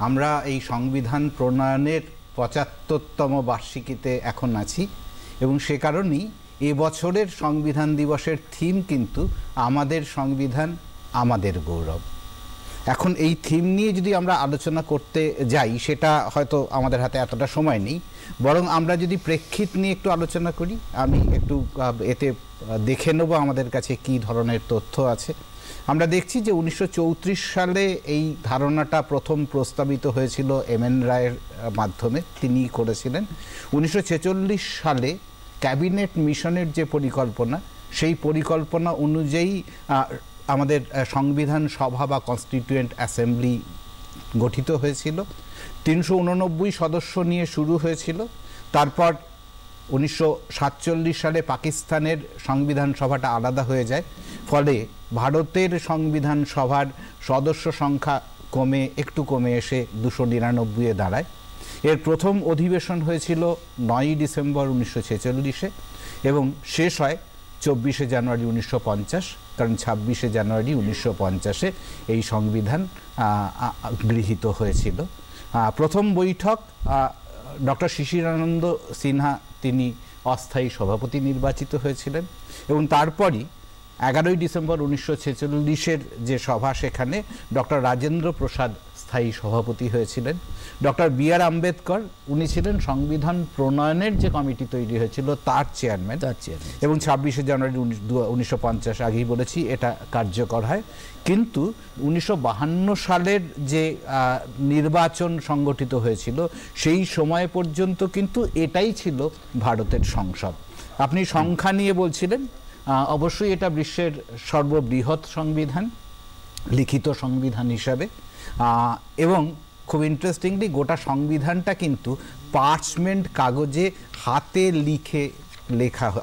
আমরা এই সংবিধান প্রণয়নের ৭৫তম বার্ষিকীতে এখন আছি এবং সে কারণেই এবছরের সংবিধান দিবসের থিম কিন্তু আমাদের সংবিধান আমাদের গৌরব। এখন এই থিম নিয়ে যদি আমরা আলোচনা করতে যাই সেটা হয়তো আমাদের হাতে এতটা সময় নেই, বরং আমরা যদি প্রেক্ষিত নিয়ে একটু আলোচনা করি, আমি একটু এতে দেখে নেব আমাদের কাছে কি ধরনের তথ্য আছে। আমরা দেখছি যে ১৯৩৪ সালে এই ধারণাটা প্রথম প্রস্তাবিত হয়েছিল এম.এন. রায়ের মাধ্যমে, তিনি করেছিলেন। ১৯৪৬ সালে ক্যাবিনেট মিশনের যে পরিকল্পনা, সেই পরিকল্পনা অনুযায়ী আমাদের সংবিধান সভা বা কনস্টিটিউয়েন্ট অ্যাসেম্বলি গঠিত হয়েছিল। ৩৮৯ সদস্য নিয়ে শুরু হয়েছিল। তারপর ১৯৪৭ সালে পাকিস্তানের সংবিধান সভাটা আলাদা হয়ে যায়, ফলে ভারতের সংবিধান সভার সদস্য সংখ্যা একটু কমে এসে ২৯৯-এ দাঁড়ায়। এর প্রথম অধিবেশন হয়েছিল ৯ই ডিসেম্বর ১৯৪৬-এ এবং শেষ হয় ২৪শে জানুয়ারি ১৯৫০, কারণ ২৬শে জানুয়ারি ১৯৫০-এ এই সংবিধান গৃহীত হয়েছিল। প্রথম বৈঠক ডক্টর শিশিরানন্দ সিনহা, তিনি অস্থায়ী সভাপতি নির্বাচিত হয়েছিলেন এবং তারপরই ১১ই ডিসেম্বর ১৯৪৬-এর যে সভা, সেখানে ডক্টর রাজেন্দ্র প্রসাদ স্থায়ী সভাপতি হয়েছিলেন। Doctor B.R.. আম্বেদকর, উনি ছিলেন সংবিধান প্রণয়নের যে কমিটি তৈরি হয়েছিল তার চেয়ারম্যান এবং ২৬শে জানুয়ারি ১৯৫০, আগেই বলেছি, এটা কার্যকর হয়। কিন্তু ১৯৫২ সালের যে নির্বাচন সংগঠিত হয়েছিল সেই সময় পর্যন্ত কিন্তু এটাই ছিল ভারতের সংসদ। আপনি সংখ্যা নিয়ে বলছিলেন, অবশ্যই এটা বিশ্বের সর্ববৃহৎ সংবিধান, লিখিত সংবিধান হিসাবে। এবং খুব ইন্টারেস্টিংলি গোটা সংবিধানটা কিন্তু পার্চমেন্ট কাগজে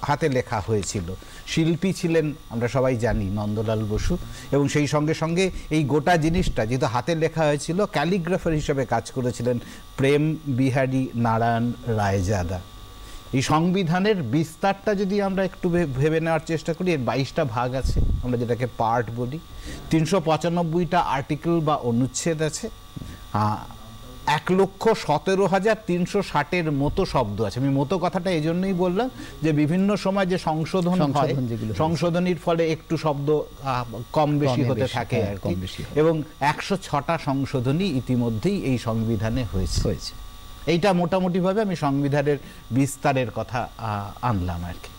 হাতে লেখা হয়েছিল। শিল্পী ছিলেন, আমরা সবাই জানি, নন্দলাল বসু। এবং সেই সঙ্গে সঙ্গে এই গোটা জিনিসটা যেহেতু হাতে লেখা হয়েছিল, ক্যালিগ্রাফার হিসেবে কাজ করেছিলেন প্রেম বিহারী নারায়ণ রায়জাদা। এই সংবিধানের বিস্তারটা যদি আমরা একটু ভেবে নেওয়ার চেষ্টা করি, এর ২২টা ভাগ আছে, আমরা যেটাকে পার্ট বলি। ৩৯৫টা আর্টিকেল বা অনুচ্ছেদ আছে। ১,১৭,৩৬০-এর মতো শব্দ আছে। আমি মতো কথাটা এই জন্যই বললাম যে বিভিন্ন সময় যে সংশোধন হয়, সংশোধনীর ফলে একটু শব্দ কম বেশি হতে থাকে আর কি। এবং ১০৬টা সংশোধনী ইতিমধ্যেই এই সংবিধানে হয়েছে। এইটা মোটামুটিভাবে আমি সংবিধানের বিস্তারের কথা আনলাম আর কি।